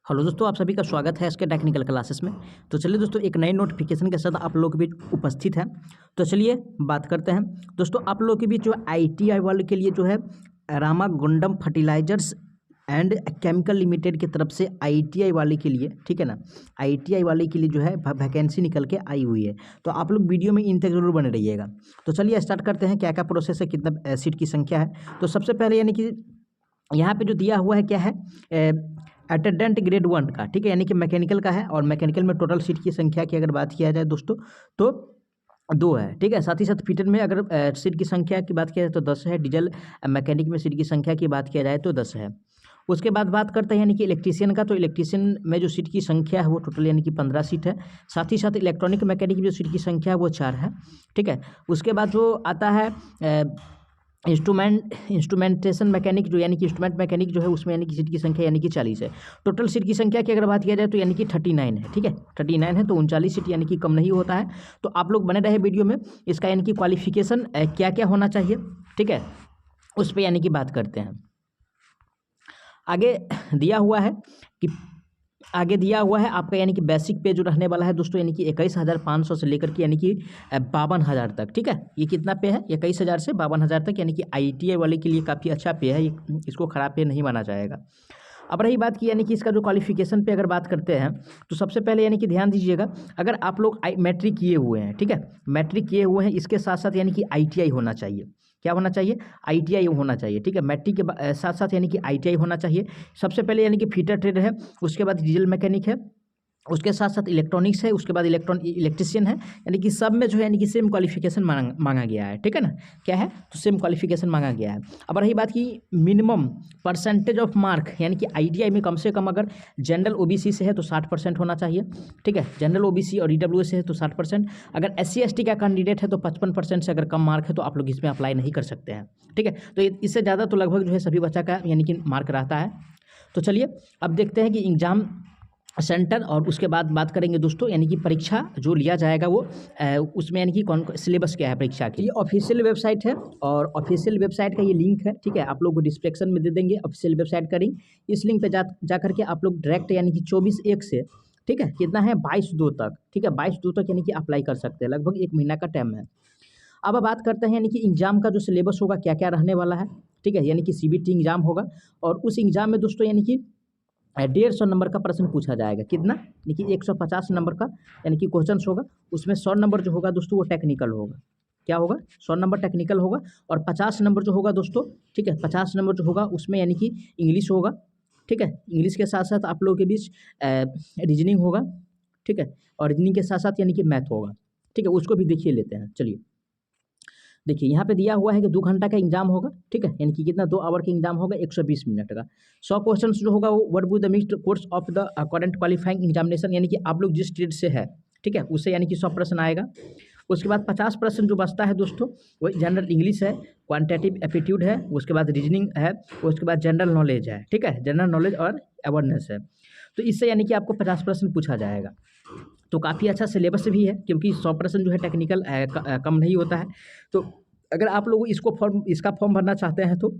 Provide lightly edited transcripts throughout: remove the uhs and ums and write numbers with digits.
Hello दोस्तों, आप सभी का स्वागत है इसके टेक्निकल क्लासेस में। तो चलिए दोस्तों, एक नए नोटिफिकेशन के साथ आप लोगों के बीच उपस्थित है। तो चलिए बात करते हैं दोस्तों, आप लोगों के बीच जो आईटीआई वाले के लिए जो है Ramagundam fertilizers and chemical limited की तरफ से आईटीआई वाले के लिए, ठीक है ना, आईटीआई वाले के लिए जो है वैकेंसी निकल के आई हुई है। तो आप लोग वीडियो में इन तक जरूर बने रहिएगा। तो चलिए स्टार्ट करते हैं, क्या क्या प्रोसेस है, कितना सीट की संख्या है। तो सबसे पहले यानी कि यहाँ पे जो दिया हुआ है क्या है, अटेंडेंट ग्रेड 1 का, ठीक है, यानी कि मैकेनिकल का है। और मैकेनिकल में टोटल सीट की संख्या की अगर बात किया जाए दोस्तों तो 2 है, ठीक है। साथ ही साथ फिटर में अगर सीट की संख्या की बात किया जाए तो 10 है। डीजल मैकेनिक में सीट की संख्या की बात किया जाए तो 10 है। उसके बाद बात करते हैं यानी कि इलेक्ट्रीशियन का। तो इलेक्ट्रीशियन में जो सीट की संख्या है वो टोटल यानी कि 15 सीट है। साथ ही साथ इलेक्ट्रॉनिक मैकेनिक में जो सीट की संख्या है वो 4 है, ठीक है। उसके बाद जो आता है इंस्ट्रूमेंटेशन मैकेनिक, जो यानी कि इंस्ट्रूमेंट मैकेनिक जो है उसमें यानी कि सीट की संख्या यानी कि 40 है। टोटल सीट की संख्या की अगर बात किया जाए तो यानी कि 39 है, ठीक है, 39 है। तो 39 सीट यानी कि कम नहीं होता है। तो आप लोग बने रहे वीडियो में, इसका यानी कि क्वालिफिकेशन क्या क्या होना चाहिए, ठीक है, उस पर यानी कि बात करते हैं। आगे दिया हुआ है आपका यानी कि बेसिक पे जो रहने वाला है दोस्तों, यानी कि 21,500 से लेकर के यानी कि 52,000 तक, ठीक है। ये कितना पे है, 21,000 से 52,000 तक, यानी कि आईटीआई वाले के लिए काफ़ी अच्छा पे है, इसको ख़राब पे नहीं माना जाएगा। अब रही बात की यानी कि इसका जो क्वालिफिकेशन पे अगर बात करते हैं तो सबसे पहले यानी कि ध्यान दीजिएगा, अगर आप लोग मैट्रिक किए हुए हैं, ठीक है, मैट्रिक किए हुए हैं, इसके साथ साथ यानी कि आईटीआई होना चाहिए। क्या होना चाहिए? आईटीआई होना चाहिए, ठीक है। मैट्रिक के साथ साथ यानी कि आईटीआई होना चाहिए। सबसे पहले यानी कि फीटर ट्रेड है, उसके बाद डीजल मैकेनिक है, उसके साथ साथ इलेक्ट्रॉनिक्स है, उसके बाद इलेक्ट्रिशियन है। यानी कि सब में जो है यानी कि सेम क्वालिफिकेशन मांगा गया है, ठीक है ना। क्या है? तो सेम क्वालिफिकेशन मांगा गया है। अब रही बात की मिनिमम परसेंटेज ऑफ मार्क, यानी कि आईटीआई में कम से कम अगर जनरल ओबीसी से है तो 60% होना चाहिए, ठीक है। जनरल ओबीसी और ईडब्ल्यूएस से है तो 60%। अगर SC ST का कैंडिडेट है तो 55% से अगर कम मार्क है तो आप लोग इसमें अप्लाई नहीं कर सकते हैं, ठीक है। तो इससे ज़्यादा तो लगभग जो है सभी बच्चा का यानी कि मार्क रहता है। तो चलिए अब देखते हैं कि एग्ज़ाम सेंटर और उसके बाद बात करेंगे दोस्तों, यानी कि परीक्षा जो लिया जाएगा वो उसमें यानी कि कौन सिलेबस क्या है परीक्षा की। ये ऑफिशियल वेबसाइट है और ऑफिशियल वेबसाइट का ये लिंक है, ठीक है, आप लोग को डिस्क्रिप्शन में दे देंगे ऑफिशियल वेबसाइट का लिंक। इस लिंक पे जा करके आप लोग डायरेक्ट यानी कि 24/1 से, ठीक है, कितना है 22/2 तक, ठीक है, 22/2 तक यानी कि अप्लाई कर सकते हैं। लगभग 1 महीना का टाइम है। अब बात करते हैं यानी कि एग्जाम का जो सिलेबस होगा क्या क्या रहने वाला है, ठीक है, यानी कि CBT एग्जाम होगा। और उस एग्जाम में दोस्तों यानी कि 150 नंबर का प्रश्न पूछा जाएगा। कितना? यानी कि 150 नंबर का यानी कि क्वेश्चन होगा। उसमें 100 नंबर जो होगा दोस्तों वो टेक्निकल होगा। क्या होगा? 100 नंबर टेक्निकल होगा। और 50 नंबर जो होगा दोस्तों, ठीक है, 50 नंबर जो होगा उसमें यानी कि इंग्लिश होगा, ठीक है। इंग्लिश के साथ साथ आप लोगों के बीच रीजनिंग होगा, ठीक है, और रीजनिंग के साथ साथ यानी कि मैथ होगा, ठीक है। उसको भी देखिए लेते हैं। चलिए देखिए, यहाँ पे दिया हुआ है कि 2 घंटा का एग्जाम होगा, ठीक है, यानी कि कितना 2 आवर का एग्जाम होगा, 120 मिनट का। 100 क्वेश्चन जो होगा वो what would the mixed course of the current qualifying examination, यानी कि आप लोग जिस ट्रेड से है, ठीक है, उससे यानी कि 100 प्रश्न आएगा। उसके बाद 50 प्रश्न जो बचता है दोस्तों वो जनरल इंग्लिश है, क्वान्टिटेटिव एप्टीट्यूड है, उसके बाद रीजनिंग है, उसके बाद जनरल नॉलेज है, ठीक है, जनरल नॉलेज और अवेयरनेस है। तो इससे यानी कि आपको 50 प्रश्न पूछा जाएगा। तो काफ़ी अच्छा सिलेबस भी है, क्योंकि 100% जो है टेक्निकल कम नहीं होता है। तो अगर आप लोग इसका फॉर्म भरना चाहते हैं तो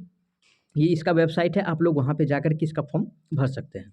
ये इसका वेबसाइट है, आप लोग वहाँ पे जाकर के इसका फॉर्म भर सकते हैं।